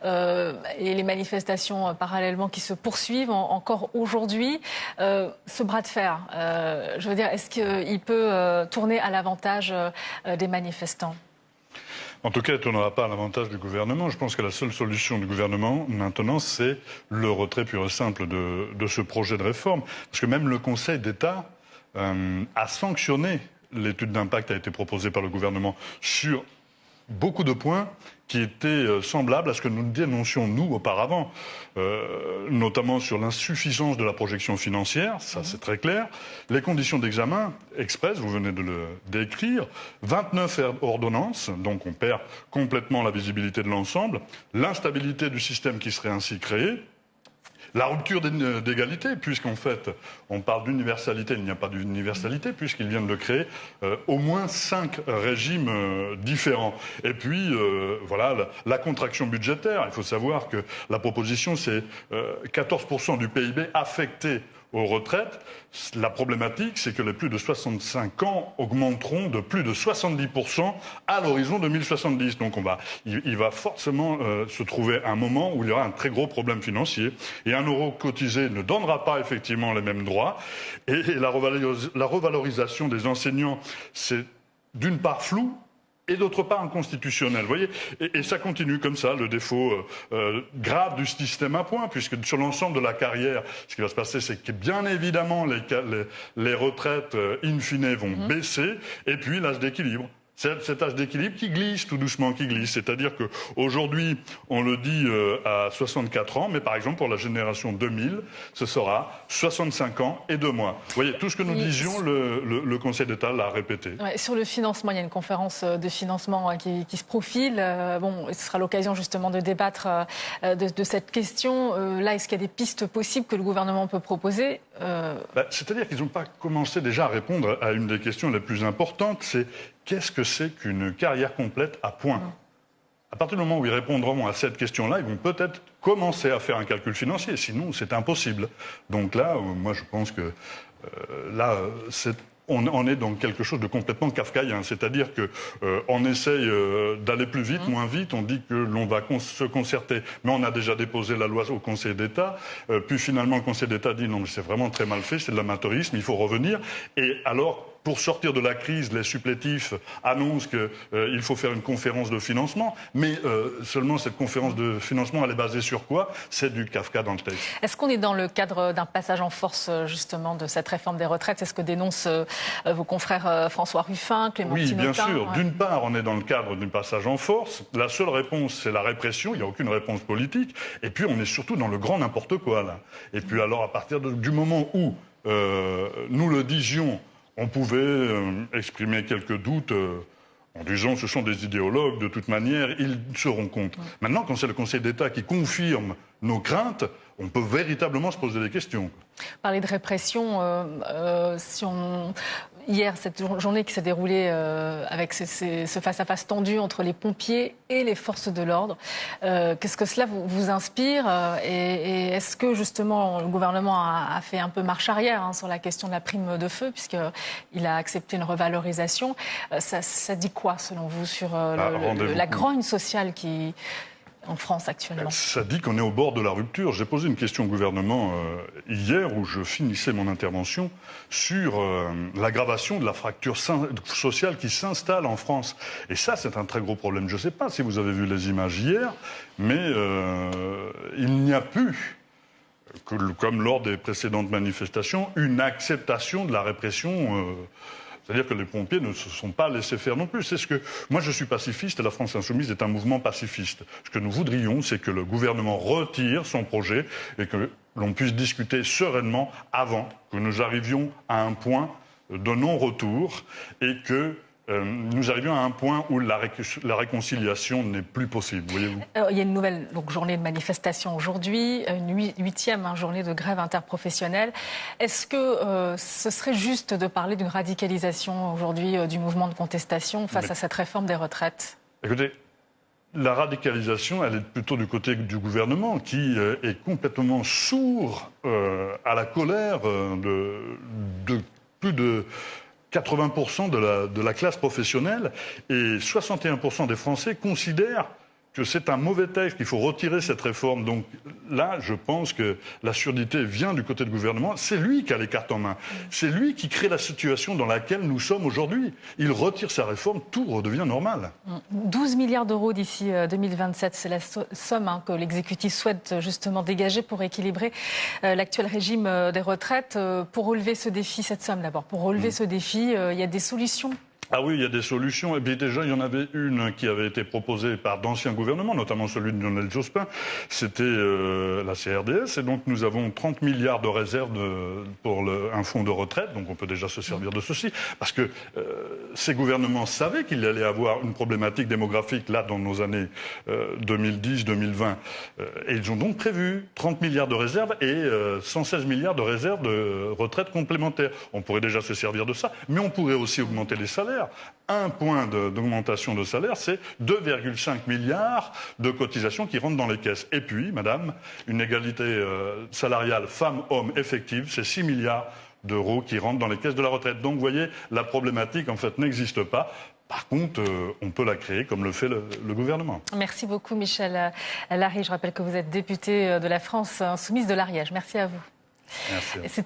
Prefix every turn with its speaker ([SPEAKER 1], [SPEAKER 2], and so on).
[SPEAKER 1] et les manifestations parallèlement qui se poursuivent encore aujourd'hui. Ce bras de fer, je veux dire, est-ce qu'il peut tourner à l'avantage des manifestants ?
[SPEAKER 2] En tout cas, il ne tournera pas à l'avantage du gouvernement. Je pense que la seule solution du gouvernement, maintenant, c'est le retrait pur et simple de ce projet de réforme. Parce que même le Conseil d'État a sanctionné l'étude d'impact qui a été proposée par le gouvernement sur beaucoup de points qui étaient semblables à ce que nous dénoncions, nous, auparavant, notamment sur l'insuffisance de la projection financière, ça c'est très clair, les conditions d'examen express, vous venez de le décrire, 29 ordonnances, donc on perd complètement la visibilité de l'ensemble, l'instabilité du système qui serait ainsi créé, la rupture d'égalité, puisqu'en fait, on parle d'universalité, il n'y a pas d'universalité, puisqu'ils viennent de créer au moins 5 régimes différents. Et puis, voilà, la contraction budgétaire. Il faut savoir que la proposition, c'est 14% du PIB affecté aux retraites. La problématique, c'est que les plus de 65 ans augmenteront de plus de 70% à l'horizon 2070. Donc il va forcément se trouver un moment où il y aura un très gros problème financier. Et un euro cotisé ne donnera pas effectivement les mêmes droits. Et la revalorisation des enseignants, c'est d'une part flou, et d'autre part inconstitutionnel. Vous voyez, et ça continue comme ça, le défaut grave du système à points, puisque sur l'ensemble de la carrière, ce qui va se passer, c'est que bien évidemment les retraites in fine vont baisser, et puis l'âge d'équilibre. Cet âge d'équilibre qui glisse, tout doucement qui glisse. C'est-à-dire qu'aujourd'hui, on le dit à 64 ans, mais par exemple pour la génération 2000, ce sera 65 ans et 2 mois. Vous voyez, tout ce que nous disions, le Conseil d'État l'a répété.
[SPEAKER 1] Ouais, sur le financement, il y a une conférence de financement qui se profile. Ce sera l'occasion justement de débattre de cette question. Là, est-ce qu'il y a des pistes possibles que le gouvernement peut proposer ?
[SPEAKER 2] C'est-à-dire qu'ils n'ont pas commencé déjà à répondre à une des questions les plus importantes, c'est qu'est-ce que c'est qu'une carrière complète à points ? À partir du moment où ils répondront à cette question-là, ils vont peut-être commencer à faire un calcul financier. Sinon, c'est impossible. Donc là, moi, je pense que on est dans quelque chose de complètement kafkaïen. C'est-à-dire qu'on essaye d'aller plus vite, moins vite. On dit que l'on va se concerter. Mais on a déjà déposé la loi au Conseil d'État. Puis finalement, le Conseil d'État dit non, mais c'est vraiment très mal fait, c'est de l'amateurisme, il faut revenir. Et alors, pour sortir de la crise, les supplétifs annoncent qu'il faut faire une conférence de financement. Mais seulement cette conférence de financement, elle est basée sur quoi ? C'est du Kafka dans le texte.
[SPEAKER 1] Est-ce qu'on est dans le cadre d'un passage en force, justement, de cette réforme des retraites ? C'est ce que dénoncent vos confrères François Ruffin, Clémentine Autain ?
[SPEAKER 2] Oui, bien sûr. Ouais. D'une part, on est dans le cadre d'un passage en force. La seule réponse, c'est la répression. Il n'y a aucune réponse politique. Et puis, on est surtout dans le grand n'importe quoi, là. Et puis, alors, à partir du moment où nous le disions, on pouvait exprimer quelques doutes en disant que ce sont des idéologues, de toute manière, ils se rendent compte. Maintenant, quand c'est le Conseil d'État qui confirme nos craintes, on peut véritablement se poser des questions.
[SPEAKER 1] Parler de répression, hier, cette journée qui s'est déroulée avec ce face-à-face tendu entre les pompiers et les forces de l'ordre, qu'est-ce que cela vous inspire ? Et est-ce que, justement, le gouvernement a fait un peu marche arrière sur la question de la prime de feu, puisqu'il a accepté une revalorisation ? Ça dit quoi, selon vous, sur la grogne sociale qui... en France actuellement?
[SPEAKER 2] Ça dit qu'on est au bord de la rupture. J'ai posé une question au gouvernement hier où je finissais mon intervention sur l'aggravation de la fracture sociale qui s'installe en France. Et ça, c'est un très gros problème. Je ne sais pas si vous avez vu les images hier, mais il n'y a plus, comme lors des précédentes manifestations, une acceptation de la répression. C'est-à-dire que les pompiers ne se sont pas laissés faire non plus. Moi, je suis pacifiste et la France Insoumise est un mouvement pacifiste. Ce que nous voudrions, c'est que le gouvernement retire son projet et que l'on puisse discuter sereinement avant que nous arrivions à un point de non-retour et que nous arrivions à un point où la réconciliation n'est plus possible, voyez-vous.
[SPEAKER 1] Il y a une nouvelle journée de manifestation aujourd'hui, une huitième journée de grève interprofessionnelle. Est-ce que ce serait juste de parler d'une radicalisation aujourd'hui du mouvement de contestation face à cette réforme des retraites ?
[SPEAKER 2] Écoutez, la radicalisation, elle est plutôt du côté du gouvernement qui est complètement sourd à la colère de plus de 80% de la classe professionnelle et 61% des Français considèrent que c'est un mauvais texte, qu'il faut retirer cette réforme. Donc là, je pense que la surdité vient du côté du gouvernement. C'est lui qui a les cartes en main. C'est lui qui crée la situation dans laquelle nous sommes aujourd'hui. Il retire sa réforme, tout redevient normal.
[SPEAKER 1] 12 milliards d'euros d'ici 2027, c'est la somme que l'exécutif souhaite justement dégager pour équilibrer l'actuel régime des retraites. Pour relever ce défi, cette somme d'abord, pour relever ce défi, il y a des solutions?
[SPEAKER 2] Ah oui, il y a des solutions. Et puis déjà, il y en avait une qui avait été proposée par d'anciens gouvernements, notamment celui de Lionel Jospin. C'était la CRDS. Et donc, nous avons 30 milliards de réserves pour un fonds de retraite. Donc, on peut déjà se servir de ceci. Parce que ces gouvernements savaient qu'il allait avoir une problématique démographique, là, dans nos années 2010-2020. Et ils ont donc prévu 30 milliards de réserves et 116 milliards de réserves de retraite complémentaires. On pourrait déjà se servir de ça. Mais on pourrait aussi augmenter les salaires. Un point d'augmentation de salaire, c'est 2,5 milliards de cotisations qui rentrent dans les caisses. Et puis, madame, une égalité salariale femmes-hommes effective, c'est 6 milliards d'euros qui rentrent dans les caisses de la retraite. Donc, vous voyez, la problématique, en fait, n'existe pas. Par contre, on peut la créer comme le fait le gouvernement.
[SPEAKER 1] Merci beaucoup, Michel Larry. Je rappelle que vous êtes député de la France insoumise de l'Ariège. Merci à vous.
[SPEAKER 2] Merci.